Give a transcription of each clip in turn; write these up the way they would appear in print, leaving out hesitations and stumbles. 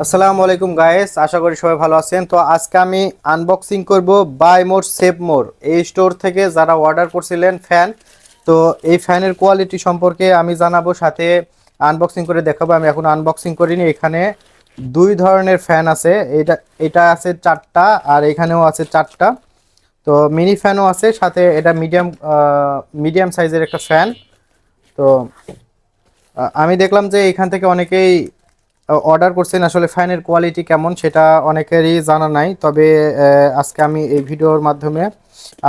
আসসালামু আলাইকুম গাইস, আশা করি সবাই ভালো আছেন। তো আজকে আমি আনবক্সিং করব বাই মোর সেভ মোর এই স্টোর থেকে যারা অর্ডার করছিলেন ফ্যান। তো এই ফ্যানের কোয়ালিটি সম্পর্কে আমি জানাবো, সাথে আনবক্সিং করে দেখাবো। আমি এখন আনবক্সিং করিনি। এখানে দুই ধরনের ফ্যান আছে। এটা এটা আছে চারটা, আর এখানেও আছে চারটা। তো মিনি ফ্যানও আছে সাথে। এটা মিডিয়াম মিডিয়াম সাইজের একটা ফ্যান। তো আমি দেখলাম যে এখান থেকে অনেকেই অর্ডার করছেন। আসলে ফ্যানের কোয়ালিটি কেমন সেটা অনেকেরই জানা নাই, তবে আজকে আমি এই ভিডিওর মাধ্যমে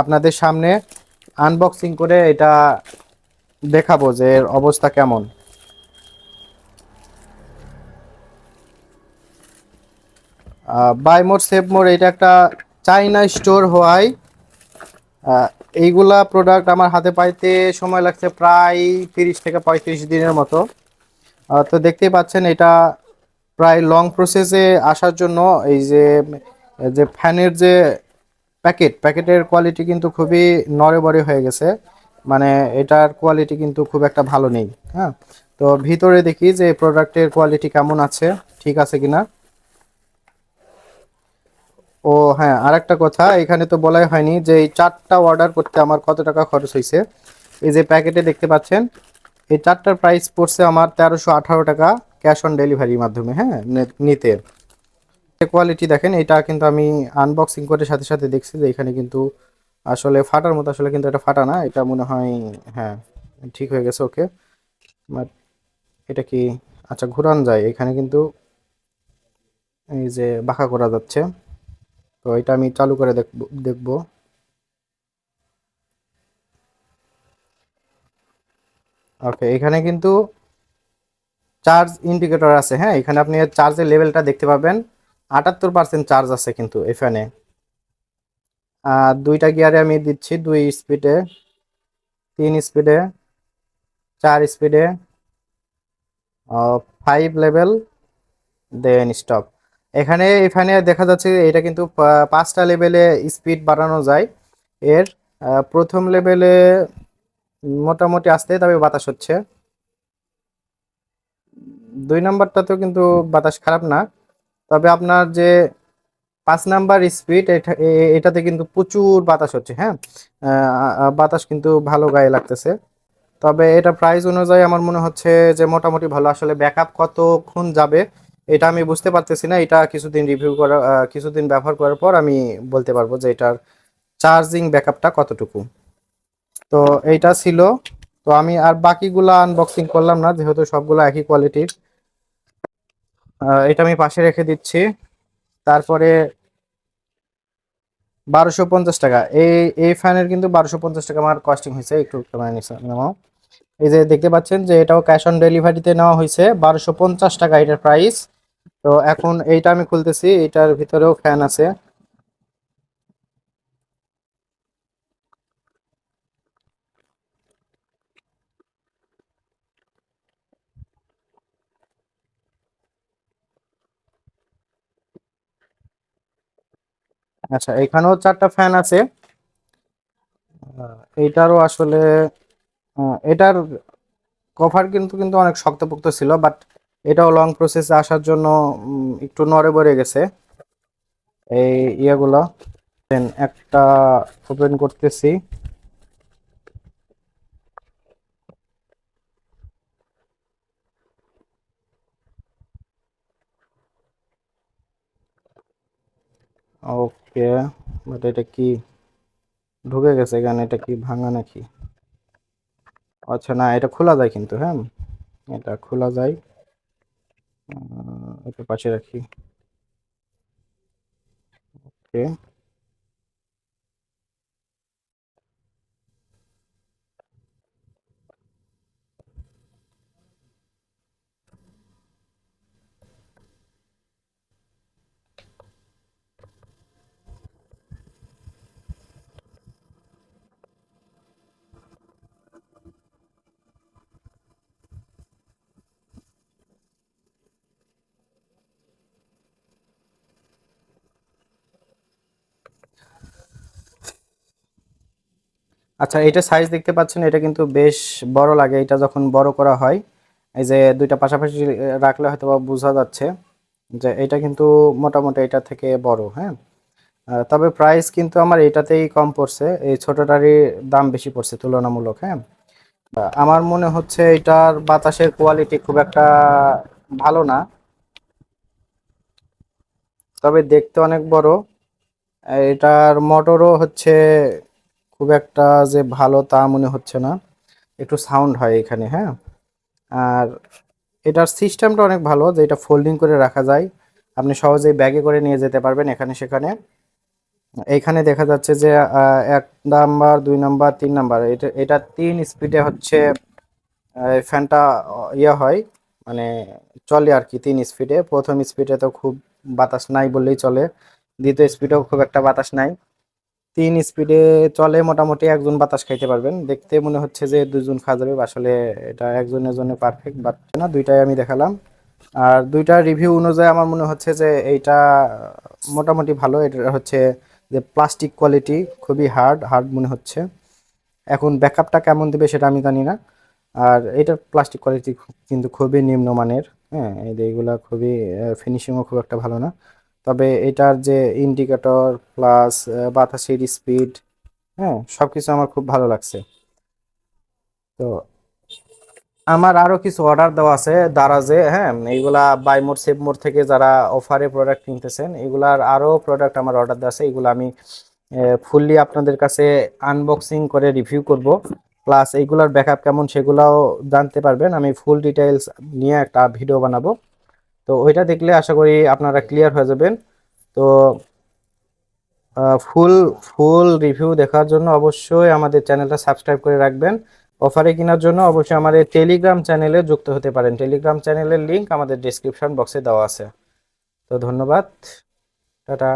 আপনাদের সামনে আনবক্সিং করে এটা দেখাবো যে এর অবস্থা কেমন। বাই মোর সেভ মোর এটা একটা চাইনা স্টোর হওয়ায় এইগুলা প্রোডাক্ট আমার হাতে পাইতে সময় লাগছে প্রায় 30 থেকে 35 দিনের মতো। তো দেখতেই পাচ্ছেন এটা প্রায় লং প্রসেসে আসার জন্য এই যে যে ফ্যানের যে প্যাকেটের কোয়ালিটি কিন্তু খুবই নড়বড়ে হয়ে গেছে। মানে এটার কোয়ালিটি কিন্তু খুব একটা ভালো নেই। হ্যাঁ, তো ভিতরে দেখি যে প্রোডাক্টের কোয়ালিটি কেমন আছে, ঠিক আছে কিনা। ও হ্যাঁ, আরেকটা কথা এখানে তো বলাই হয়নি যে এই চারটা অর্ডার করতে আমার কত টাকা খরচ হয়েছে। এই যে প্যাকেটে দেখতে পাচ্ছেন, এই চারটার প্রাইস পড়ছে আমার 1318 টাকা ক্যাশ অন ডেলিভারির মাধ্যমে। হ্যাঁ, নিতে কোয়ালিটি দেখেন। এটা কিন্তু আমি আনবক্সিং করে সাথে সাথে দেখছি যে এখানে কিন্তু আসলে ফাটার মতো, আসলে কিন্তু এটা ফাটা না, এটা মনে হয়। হ্যাঁ, ঠিক হয়ে গেছে, ওকে। বাট এটা কি, আচ্ছা ঘুরান যায় এখানে কিন্তু, এই যে বাঁকা করা যাচ্ছে। তো এটা আমি চালু করে দেখবো। ওকে, এখানে কিন্তু চার্জ ইন্ডিকেটর আছে। হ্যাঁ, এখানে আপনি চার্জের লেভেলটা দেখতে পাবেন। 78% চার্জ আছে কিন্তু এখানে। দুইটা গিয়ারে আমি দিচ্ছি, 2 স্পিডে, 3 স্পিডে, 4 স্পিডে, 5 লেভেল, দেন স্টপ। এখানে দেখা যাচ্ছে এটা কিন্তু 5টা লেভেলে স্পিড বাড়ানো যায়। এর প্রথম লেভেলে মোটামুটি আসতে, তবে বাতাস হচ্ছে। 2 নাম্বারটাতেও কিন্তু বাতাস খারাপ না, তবে আপনার যে 5 নাম্বার স্পিড, এটাতে কিন্তু প্রচুর বাতাস হচ্ছে। হ্যাঁ, বাতাস কিন্তু ভালো গায়ে লাগতেছে। তবে এটা প্রাইস অনুযায়ী আমার মনে হচ্ছে যে মোটামুটি ভালো। আসলে ব্যাকআপ কতক্ষণ যাবে এটা আমি বুঝতে পারতেছি না। এটা কিছুদিন রিভিউ করা, কিছুদিন ব্যবহার করার পর আমি বলতে পারবো যে এটার চার্জিং ব্যাকআপটা কতটুকু। তো এইটা ছিল। তো আমি আর বাকিগুলা আনবক্সিং করলাম না, যেহেতু সবগুলো একই কোয়ালিটির। এটা আমি পাশে রেখে দিচ্ছি। তারপরে 1250 টাকা এই এই ফ্যানের কিন্তু 1250 টাকা আমার কস্টিং হয়েছে। একটু মানে নামাও। এই যে দেখতে পাচ্ছেন যে এটাও ক্যাশ অন ডেলিভারিতে নেওয়া হয়েছে, 1250 টাকা এটার প্রাইস। তো এখন এইটা আমি খুলতেছি, এটার ভিতরেও ফ্যান আছে। আচ্ছা, এখানেও চারটা ফ্যান আছে। এইটারও আসলে এটার কভার কিন্তু কিন্তু অনেক শক্তপোক্ত ছিল, বাট এটাও লং প্রসেসে আসার জন্য একটু নড়ে বড়ে গেছে এই ইয়েগুলো। দেন একটা ওপেন করতেছি। ওকে, বাট এটা কি ঢুকে গেছে এখানে? এটা কি ভাঙা নাকি? আচ্ছা না, এটা খোলা যায় কিন্তু। হ্যাঁ, এটা খোলা যায়। এটা পাশে রাখি। ওকে। আচ্ছা, এটা সাইজ দেখতে পাচ্ছেন, এটা কিন্তু বেশ বড় লাগে এটা যখন বড় করা হয়। এই যে দুইটা পাশাপাশি রাখলে হয়তো বা বোঝা যাচ্ছে। যে এটা কিন্তু মোটামুটি এটা থেকে বড়, হ্যাঁ। তবে প্রাইস কিন্তু আমার এটাতেই কম পড়ছে, এই ছোটটারই দাম বেশি পড়ছে তুলনামূলক, হ্যাঁ। আমার মনে হচ্ছে এটার বাতাসের কোয়ালিটি খুব একটা ভালো না, তবে দেখতে অনেক বড়। এটার মোটরও হচ্ছে খুব একটা যে ভালো তা মনে হচ্ছে না, একটু সাউন্ড হয় এখানে, হ্যাঁ। আর এটার সিস্টেমটা অনেক ভালো, যে এটা ফোল্ডিং করে রাখা যায়, আপনি সহজেই ব্যাগে করে নিয়ে যেতে পারবেন এখানে সেখানে। এইখানে দেখা যাচ্ছে যে 1 নাম্বার, 2 নাম্বার, 3 নাম্বার, এটা এটা 3 স্পিডে হচ্ছে এই ফ্যানটা ইয়ে হয়, মানে চলে আর কি 3 স্পিডে। প্রথম স্পিডে তো খুব বাতাস নাই বললেই চলে, দ্বিতীয় স্পিডেও খুব একটা বাতাস নাই, 3 স্পিডে চলে। মোটামুটি একজন বাতাস খাইতে পারবেন, দেখতে মনে হচ্ছে যে দুজন খাওয়া যাবে, আসলে এটা একজনের জন্য পারফেক্ট, বাট না, দুইটাই আমি দেখালাম। আর দুইটা রিভিউ অনুযায়ী আমার মনে হচ্ছে যে এইটা মোটামুটি ভালো। এটা হচ্ছে যে প্লাস্টিক কোয়ালিটি খুবই হার্ড হার্ড মনে হচ্ছে, এখন ব্যাকআপটা কেমন দিবে সেটা আমি জানি না। আর এটার প্লাস্টিক কোয়ালিটি কিন্তু খুবই নিম্নমানের, হ্যাঁ, এই যে এইগুলা খুবই ফিনিশিংও খুব একটা ভালো না। তবে এটার যে ইন্ডিকেটর প্লাস বাতাসের স্পিড, হ্যাঁ, সবকিছু আমার খুব ভালো লাগছে। তো আমার আরো কিছু অর্ডার দেওয়া আছে দারাজে, হ্যাঁ, এইগুলা বাই মোর সেভ মোর থেকে যারা অফারে প্রোডাক্ট কিনতেছেন, এগুলার আরো প্রোডাক্ট আমার অর্ডার দেওয়া আছে, এগুলো আমি ফুললি আপনাদের কাছে আনবক্সিং করে রিভিউ করব, প্লাস এইগুলার ব্যাকআপ কেমন সেগুলাও জানতে পারবেন। আমি ফুল ডিটেইলস নিয়ে একটা ভিডিও বানাবো, তো ওইটা দেখলে আশা করি আপনারা ক্লিয়ার হয়ে যাবেন। তো ফুল ফুল রিভিউ দেখার জন্য অবশ্যই আমাদের চ্যানেলটা সাবস্ক্রাইব করে রাখবেন। অফারে কেনার জন্য অবশ্যই আমাদের টেলিগ্রাম চ্যানেলে যুক্ত হতে পারেন, টেলিগ্রাম চ্যানেলের লিংক আমাদের ডেসক্রিপশন বক্সে দেওয়া আছে। তো ধন্যবাদ, টাটা।